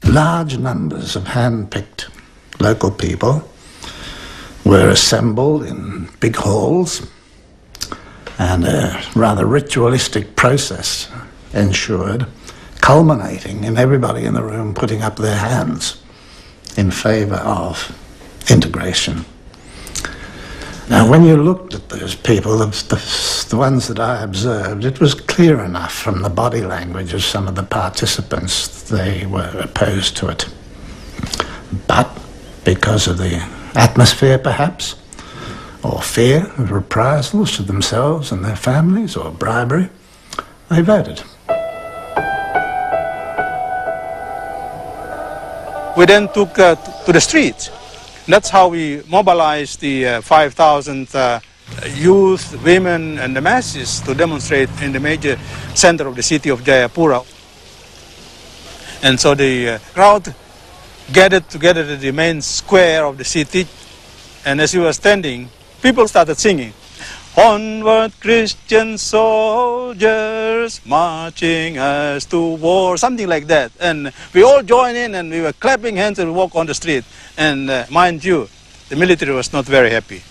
Large numbers of hand-picked local people were assembled in big halls, and a rather ritualistic process ensured, culminating in everybody in the room putting up their hands in favour of integration. Now, when you looked at those people, the ones that I observed, it was clear enough from the body language of some of the participants they were opposed to it. But because of the atmosphere, perhaps, or fear of reprisals to themselves and their families, or bribery, they voted. We then took to the streets. That's how we mobilized the 5,000 youth, women, and the masses to demonstrate in the major center of the city of Jayapura. And so the crowd gathered together at the main square of the city, and as we were standing, people started singing, "Onward, Christian soldiers, marching us to war," something like that. And we all joined in and we were clapping hands and walk on the street. And mind you, the military was not very happy.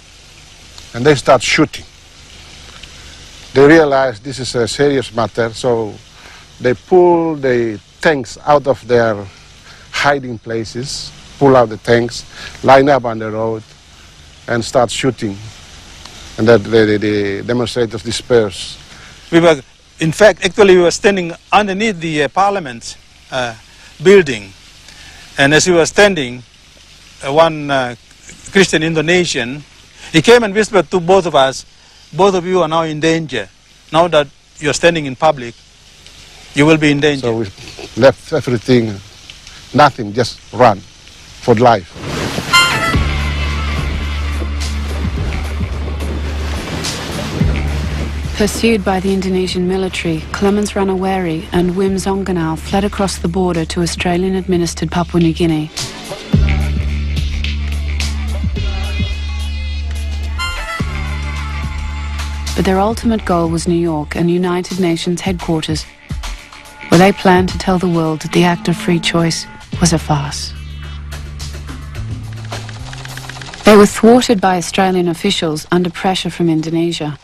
And they start shooting. They realized this is a serious matter, so they pull the tanks out of their hiding places, pull out the tanks, line up on the road, and start shooting. And that the demonstrators dispersed. We were, in fact, actually we were standing underneath the parliament building. And as we were standing, one Christian Indonesian, he came and whispered to both of us, "Both of you are now in danger. Now that you're standing in public, you will be in danger." So we left everything, nothing, just run for life. Pursued by the Indonesian military, Clemens Ranaweri and Wim Zonganau fled across the border to Australian-administered Papua New Guinea. But their ultimate goal was New York and United Nations headquarters, where they planned to tell the world that the act of free choice was a farce. They were thwarted by Australian officials under pressure from Indonesia.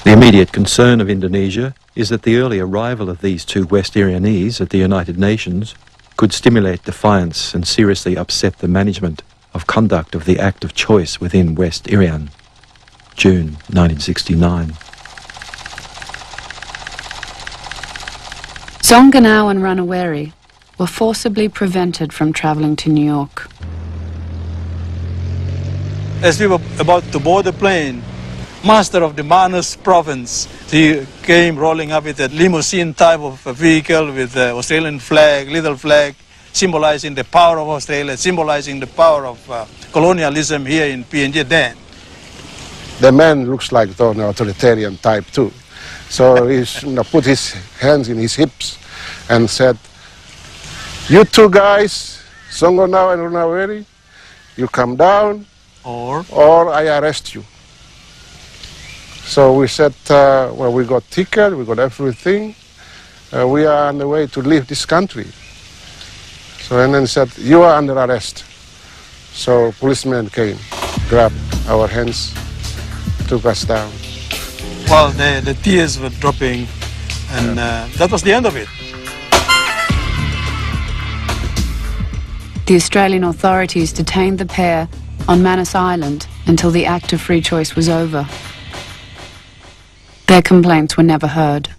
The immediate concern of Indonesia is that the early arrival of these two West Irianese at the United Nations could stimulate defiance and seriously upset the management of conduct of the act of choice within West Irian, June 1969. Zonganau and Ranaweri were forcibly prevented from travelling to New York. As we were about to board the plane, master of the Manus province, he came rolling up with a limousine type of a vehicle with the Australian flag, little flag, symbolizing the power of Australia, symbolizing the power of colonialism here in PNG then. The man looks like an authoritarian type too. So he put his hands in his hips and said, "You two guys, Zonganau and Ranaweri, you come down or I arrest you." So we said, well, we got ticket, we got everything. We are on the way to leave this country. So and then said, "You are under arrest." So policemen came, grabbed our hands, took us down. Well, the tears were dropping, and that was the end of it. The Australian authorities detained the pair on Manus Island until the act of free choice was over. Their complaints were never heard.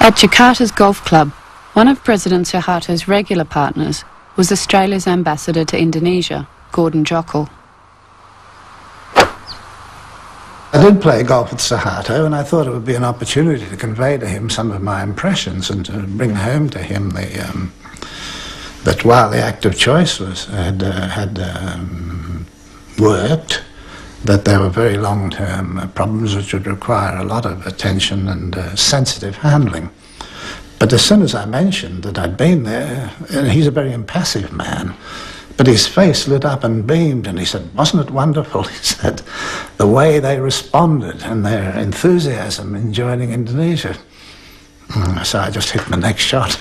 At Jakarta's golf club, one of President Suharto's regular partners was Australia's ambassador to Indonesia, Gordon Jokl. I did play golf with Suharto, and I thought it would be an opportunity to convey to him some of my impressions and to bring home to him that while the act of choice had worked, that there were very long-term problems which would require a lot of attention and sensitive handling. But as soon as I mentioned that I'd been there, and he's a very impassive man, But his face lit up and beamed, and he said, "Wasn't it wonderful?" He said, "the way they responded and their enthusiasm in joining Indonesia." So I just hit my next shot.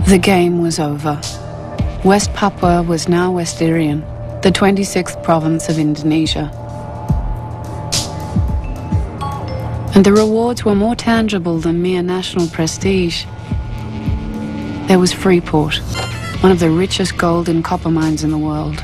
The game was over. West Papua was now West Irian, the 26th province of Indonesia. And the rewards were more tangible than mere national prestige. There was Freeport, one of the richest gold and copper mines in the world.